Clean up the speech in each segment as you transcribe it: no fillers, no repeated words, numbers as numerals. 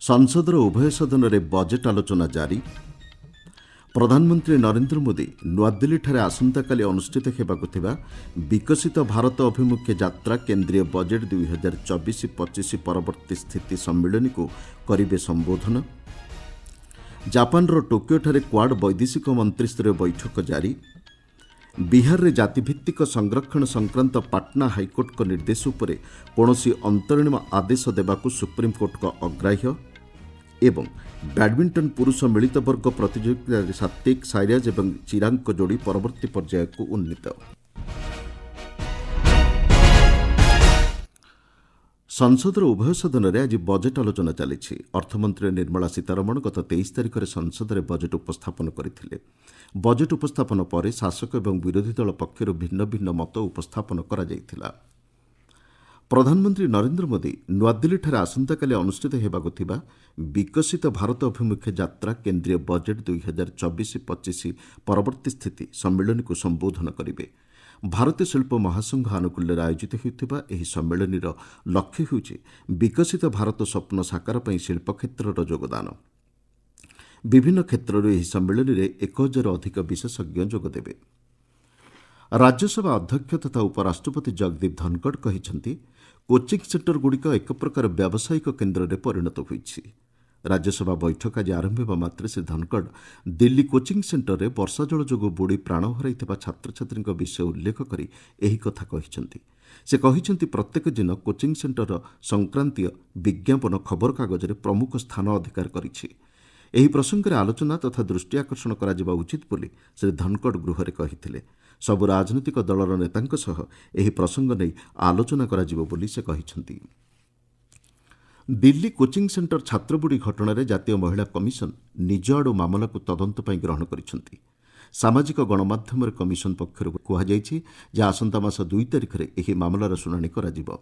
संसदर उभय सदन में बजेट आलोचना जारी। प्रधानमंत्री नरेंद्र मोदी नुआदिल्ली आसंताकाली अनुष्ठित हेबाकु थिबा विकसित भारत अभिमुखे यात्रा केंद्रीय बजेट 2024-25 परवर्ती स्थिति सम्मेलन को करिवे संबोधन। जापान टोकियो ठारे क्वाड वैदेशिक मंत्रीस्तरीय बैठक जारी। बिहार रे जातिभित्तिक संरक्षण संक्रांत पाटना हाइकोर्ट को निर्देश उपरे कौनसी अंतरिम आदेश देबाकू सुप्रीमकोर्ट को अग्राह्य। एवं बैडमिंटन पुरुष मिलित वर्ग प्रतियोगिता सात्विक साइराज और चिराग जोड़ी परवर्ती पर्याय को उन्नीत। संसदर उभय सदन में आज बजेट आलोचना चली। अर्थमंत्री निर्मला सीतारमण गत 23 तारिख में संसद में बजेट उपस्थापन करते। बजेट उपस्थापन पर शासक और विरोधी दल पक्षर भिन्न भिन्न मत उपस्थापन करा जायथिला। प्रधानमंत्री नरेंद्र मोदी नुआदिल्ली आसंताकाली अनुष्ठित हेबाकु थिबा विकसित भारत अभिमुखे यात्रा केंद्रीय बजेट 2024-25 परवर्ती स्थिति सम्मेलन को संबोधन करेंगे। भारतीय शिल्प महासंघ आनुकूल्य आयोजित होता यह सम्मेलन लक्ष्य होउछि विकसित भारत स्वप्न साकार पर शिल्प क्षेत्र योगदान। विभिन्न क्षेत्र यह सम्मेलन में 1000 अधिक विशेषज्ञ जोगदेवे। राज्यसभा अध्यक्ष तथा उपराष्ट्रपति जगदीप धनखड़ कहते कोचिंग सेंटर गुड़िक एक प्रकार व्यावसायिक केन्द्र में परिणत होइछि। राज्यसभा बैठक आज आरंभ होगा मात्र श्री धनखड़ दिल्ली कोचिंग सेंटर में वर्षा जल जो बुड़ी प्राण हराई छात्र छात्री विषय उल्लेख कर यही कथा कहते। से कहते प्रत्येक दिन कोचिंग सेंटर संक्रांतीय विज्ञापन खबरकागज में प्रमुख स्थान अधिकार करिछि। एही प्रसंग में आलोचना तथा दृष्टि आकर्षण करा जिबा उचित बोली श्री धनखड़ गृह में कहिथिले। सबु राजनीतिक दलर नेतांक सह एही प्रसंग नहीं आलोचना करा जिबो बोली से कहिसंती। दिल्ली कोचिंग सेंटर छात्रबुड़ी घटना जातीय महिला कमिशन निज आड़ मामला को तदंत पर ग्रहण करिसंती। सामाजिक गणमाध्यम कमिशन पक्षर कहुଯାଇଛି जे आसंता मास 2 तारिख में एही मामलार शुणाणी करा जिबो।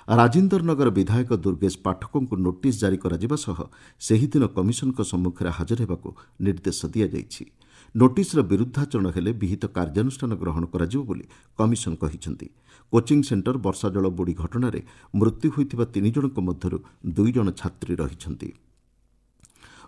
राजेंद्र नगर विधायक दुर्गेश पाठकों को नोटिस जारी करा सह सेही दिन कमिशन को सम्मुखें हाजर होगाकू निर्देश दिया जायछि। नोटिसर विरुद्धाचरण हेले विहित कार्यानुष्ठान ग्रहण कराजिबो बोली कमिशन कहिसंती। कोचिंग सेंटर वर्षा जल बुड़ी घटना मृत्यु होइथिबा 3 जनक मध्यरु 2 जन छात्री रहिसंती।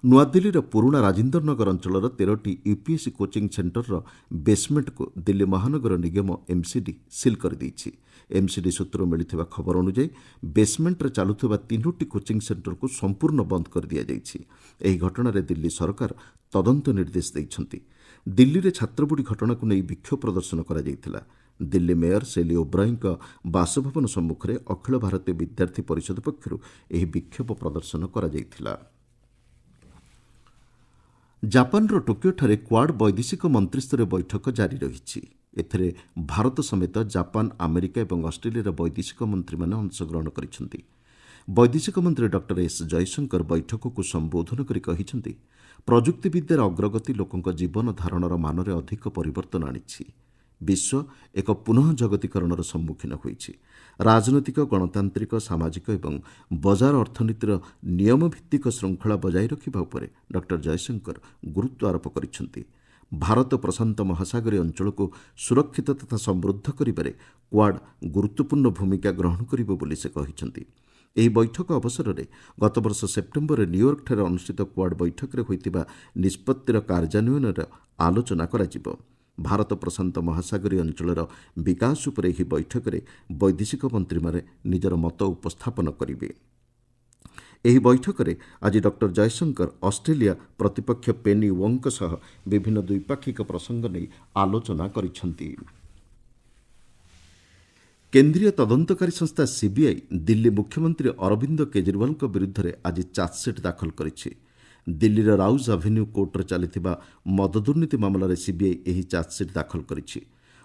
नुआदिल्लीर पुराणा Rajendra Nagar अंचलर 13टी UPSC coaching centre basement को दिल्ली महानगर निगम एमसीडी सिल कर देइछि। एमसीडी सूत्र मिलिथिबा खबर अनुसार बेसमेंट चालुथिबा 3टी कोचिंग सेंटर को संपूर्ण बंद कर दिया जाइछि। एही घटना रे दिल्ली सरकार तदंत निर्देश दैछंती। दिल्ली रे छात्रबुड़ी घटना को नहीं विक्षोभ प्रदर्शन करा जाइथिला। दिल्ली मेयर सेली ओब्राइन बासभवन सम्मुखें अखिल भारतीय विद्यार्थी परिषद पक्षर एही विक्षोभ प्रदर्शन करा जाइथिला। जापान टोकियो ठारे क्वाड वैदेशिक मंत्रीस्तरीय बैठक जारी रही। एथिरे भारत समेत जापान अमेरिका और ऑस्ट्रेलिया वैदेशिक मंत्री मैंने अंशग्रहण करिसेंती। वैदेशिक मंत्री डॉक्टर एस जयशंकर बैठक को संबोधन करी कहिसेंती प्रजुक्ति विद्यार अग्रगति लोकंक जीवन धारणर मान में अधिक परिवर्तन आनिछि। विश्व एक पुनः जगतीकरण सम्मुखीन होइछि। राजनैतिक गणतांत्रिक सामाजिक और बजार अर्थनीतिर नियमभित्तिक श्रृंखला बजाय रखिबा उपरे डॉक्टर जयशंकर गुरुत्व आरोप करिसेंती। भारत प्रशांत महासागरीय अंचल को सुरक्षित तथा समृद्ध करिबारे क्वाड गुरुत्वपूर्ण भूमिका ग्रहण करिबो बोली से कहिसेंती। ଏହି ବୈଠକ ଅବସରରେ ଗତବର୍ଷ ସେପ୍ଟେମ୍ବରରେ ନ୍ୟୁୟର୍କଠାରେ ଅନୁଷ୍ଠିତ କ୍ୱାଡ୍ ବୈଠକରେ ହୋଇଥିବା ନିଷ୍ପତ୍ତିର କାର୍ଯ୍ୟାନ୍ୱୟନର ଆଲୋଚନା କରାଯିବ। ଭାରତ ପ୍ରଶାନ୍ତ ମହାସାଗରୀୟ ଅଞ୍ଚଳର ବିକାଶ ଉପରେ ଏହି ବୈଠକରେ ବୈଦେଶିକ ମନ୍ତ୍ରୀମାନେ ନିଜର ମତ ଉପସ୍ଥାପନ କରିବେ। ଏହି ବୈଠକରେ ଆଜି ଡକ୍ଟର ଜୟଶଙ୍କର ଅଷ୍ଟ୍ରେଲିଆ ପ୍ରତିପକ୍ଷ ପେନି ୱଙ୍ଗଙ୍କ ସହ ବିଭିନ୍ନ ଦ୍ୱିପାକ୍ଷିକ ପ୍ରସଙ୍ଗ ନେଇ ଆଲୋଚନା କରିଛନ୍ତି। केन्द्रीय तदंतकारी संस्था सीबीआई दिल्ली मुख्यमंत्री अरविंद केजरीवाल विरुद्ध में आज चार्जसीट दाखल करिछि। दिल्लीर राउज एवेन्यू कोर्टर चलता मद दुर्नीति मामलें सीबीआई यह चार्जसीट दाखल करिछि।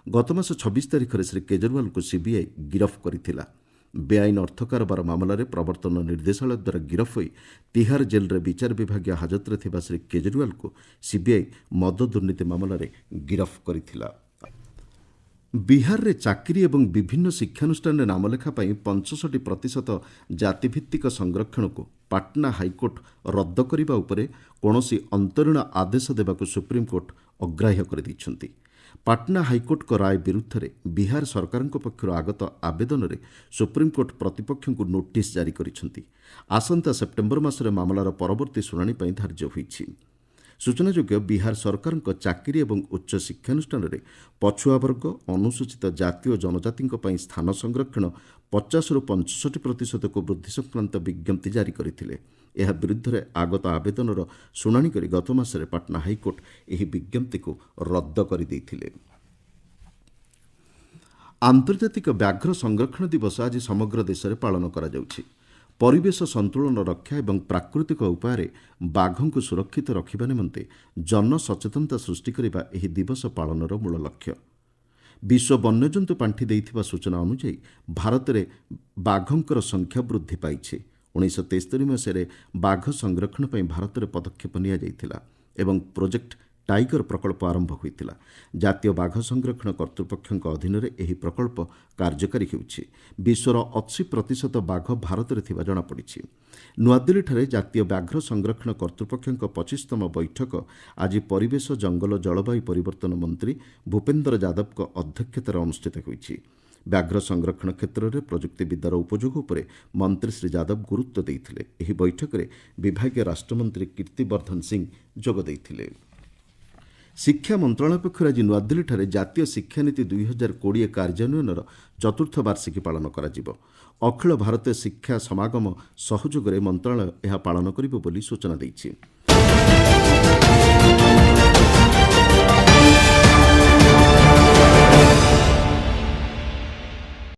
गत मास 26 तारिख में श्री केजरीवाल को सीबीआई गिरफ करथिला। बेआईन अर्थ कारोबार मामलें प्रवर्तन निर्देशालय द्वारा गिरफ होई तिहार जेल रे विचार विभाग हाजत में थिबा श्री केजरीवाल को सीबीआई मद दुर्नीति मामलें गिरफ करथिला। बिहार रे चाकरी एवं विभिन्न शिक्षानुष्ठान नामलेखा 65% जातिभित्तिक संरक्षण को पाटना हाइकोर्ट रद्द करने उपरे कौनसी अंतरीण आदेश देवाकू सुप्रीमकोर्ट अग्राह्य कर दैछंती। ପାଟନା ହାଇକୋର୍ଟଙ୍କ ରାୟ ବିରୁଦ୍ଧରେ ବିହାର ସରକାରଙ୍କ ପକ୍ଷରୁ ଆଗତ ଆବେଦନରେ ସୁପ୍ରିମକୋର୍ଟ ପ୍ରତିପକ୍ଷଙ୍କୁ ନୋଟିସ୍ ଜାରି କରିଛନ୍ତି। ଆସନ୍ତା ସେପ୍ଟେମ୍ବର ମାସରେ ମାମଲାର ପରବର୍ତ୍ତୀ ଶୁଣାଣି ପାଇଁ ଧାର୍ଯ୍ୟ ହୋଇଛି। ସୂଚନାଯୋଗ୍ୟ ବିହାର ସରକାରଙ୍କ ଚାକିରି ଏବଂ ଉଚ୍ଚ ଶିକ୍ଷାନୁଷ୍ଠାନରେ ପଛୁଆବର୍ଗ ଅନୁସୂଚିତ ଜାତି ଓ ଜନଜାତିଙ୍କ ପାଇଁ ସ୍ଥାନ ସଂରକ୍ଷଣ 50ରୁ 65%କୁ ବୃଦ୍ଧି ସଂକ୍ରାନ୍ତ ବିଜ୍ଞପ୍ତି ଜାରି କରିଥିଲେ। ଏହା ବିରୁଦ୍ଧରେ ଆଗତ ଆବେଦନର ଶୁଣାଣି କରି ଗତ ମାସରେ ପାଟନା ହାଇକୋର୍ଟ ଏହି ବିଜ୍ଞପ୍ତିକୁ ରଦ୍ଦ କରିଦେଇଥିଲେ। ଆନ୍ତର୍ଜାତିକ ବ୍ୟାଘ୍ର ସଂରକ୍ଷଣ ଦିବସ ଆଜି ସମଗ୍ର ଦେଶରେ ପାଳନ କରାଯାଉଛି। ପରିବେଶ ସନ୍ତୁଳନ ରକ୍ଷା ଏବଂ ପ୍ରାକୃତିକ ଉପାୟରେ ବାଘଙ୍କୁ ସୁରକ୍ଷିତ ରଖିବା ନିମନ୍ତେ ଜନସଚେତନତା ସୃଷ୍ଟି କରିବା ଏହି ଦିବସ ପାଳନର ମୂଳ ଲକ୍ଷ୍ୟ। ବିଶ୍ୱ ବନ୍ୟଜନ୍ତୁ ପାଣ୍ଠି ଦେଇଥିବା ସୂଚନା ଅନୁଯାୟୀ ଭାରତରେ ବାଘଙ୍କର ସଂଖ୍ୟା ବୃଦ୍ଧି ପାଇଛି। 1973 ମସିହାରେ ବାଘ ସଂରକ୍ଷଣ ପାଇଁ ଭାରତରେ ପଦକ୍ଷେପ ନିଆଯାଇଥିଲା ଏବଂ ପ୍ରୋଜେକ୍ଟ ଟାଇଗର ପ୍ରକଳ୍ପ ଆରମ୍ଭ ହୋଇଥିଲା। ଜାତୀୟ ବାଘ ସଂରକ୍ଷଣ କର୍ତ୍ତୃପକ୍ଷଙ୍କ ଅଧୀନରେ ଏହି ପ୍ରକଳ୍ପ କାର୍ଯ୍ୟକାରୀ ହେଉଛି। ବିଶ୍ୱର 80% ବାଘ ଭାରତରେ ଥିବା ଜଣାପଡ଼ିଛି। ନୂଆଦିଲ୍ଲୀଠାରେ ଜାତୀୟ ବ୍ୟାଘ୍ର ସଂରକ୍ଷଣ କର୍ତ୍ତୃପକ୍ଷଙ୍କ 25ତମ ବୈଠକ ଆଜି ପରିବେଶ, ଜଙ୍ଗଲ, ଜଳବାୟୁ ପରିବର୍ତ୍ତନ ମନ୍ତ୍ରୀ ଭୂପେନ୍ଦର ଯାଦବଙ୍କ ଅଧ୍ୟକ୍ଷତାରେ ଅନୁଷ୍ଠିତ ହୋଇଛି। ବ୍ୟାଘ୍ର ସଂରକ୍ଷଣ କ୍ଷେତ୍ରରେ ପ୍ରଯୁକ୍ତିବିଦ୍ୟାର ଉପଯୋଗ ଉପରେ ମନ୍ତ୍ରୀ ଶ୍ରୀ ଯାଦବ ଗୁରୁତ୍ୱ ଦେଇଥିଲେ। ଏହି ବୈଠକରେ ବିଭାଗୀୟ ରାଷ୍ଟ୍ରମନ୍ତ୍ରୀ କୀର୍ତ୍ତିବର୍ଦ୍ଧନ ସିଂ ଯୋଗ ଦେଇଥିଲେ। ଶିକ୍ଷା ମନ୍ତ୍ରଣାଳୟ ପକ୍ଷରୁ ଆଜି ନୂଆଦିଲ୍ଲୀଠାରେ ଜାତୀୟ ଶିକ୍ଷାନୀତି 2020 କାର୍ଯ୍ୟାନ୍ୱୟନର ଚତୁର୍ଥ ବାର୍ଷିକୀ ପାଳନ କରାଯିବ। ଅଖିଳ ଭାରତୀୟ ଶିକ୍ଷା ସମାଗମ ସହଯୋଗରେ ମନ୍ତ୍ରଣାଳୟ ଏହା ପାଳନ କରିବ ବୋଲି ସୂଚନା ଦେଇଛି।